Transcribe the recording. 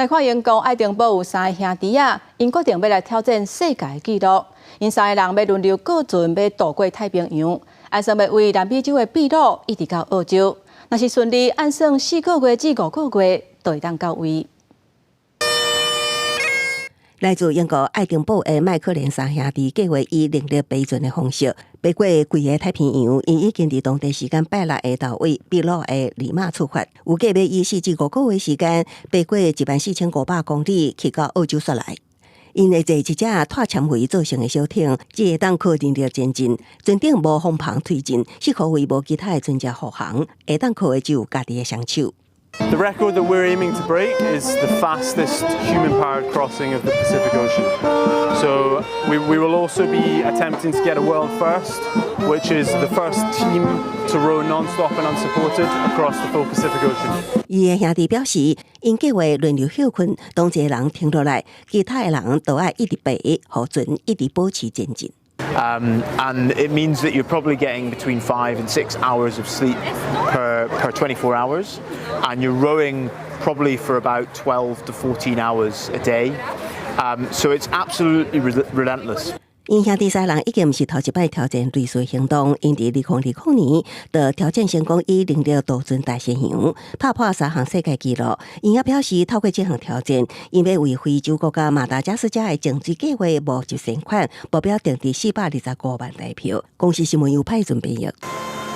来看英国爱丁堡有3个兄弟啊，因决定要来挑战世界纪录。因3个人要轮流过船，要渡过太平洋，按算要为南美洲的秘鲁一直到澳洲。若是顺利，按算4个月至5个月，就会当到位。来自英国爱丁堡的麦克连3兄弟计划以另类飞船的方式，飞过规个太平洋，因已经伫当地时间8日的到位，秘鲁的利马出发，有计要以4至5个月时间，飞过14500公里，去到澳洲煞来。因会坐一只拖纤维造成的小艇，只会当靠人力前进，船顶无风棚推进，适合为无其他的船只护航，会当靠的只有家己的双手。The record that we're aiming to break is the fastest human-powered crossing of the Pacific Ocean. So we will also be attempting to get a world first, which is the first team to row non-stop and unsupported across the full Pacific Ocean. 伊的兄弟表示，因计划轮流休困，当一个人停落来，其他的人都要一直陪，互船一直保持前进。And it means that you're probably getting between 5 and 6 hours of sleep per 24 hours, and you're rowing probably for about 12 to 14 hours a day. So it's absolutely relentless. 因兄弟3人已经不是头一摆挑战类似行动，因伫2020年的挑战成功以能力渡船大西洋，拍破3项世界纪录。因也表示，透过这项挑战，因要为非洲国家马达加斯加的种水计划募集善款，目标定伫425万台票。公司新闻由派准备。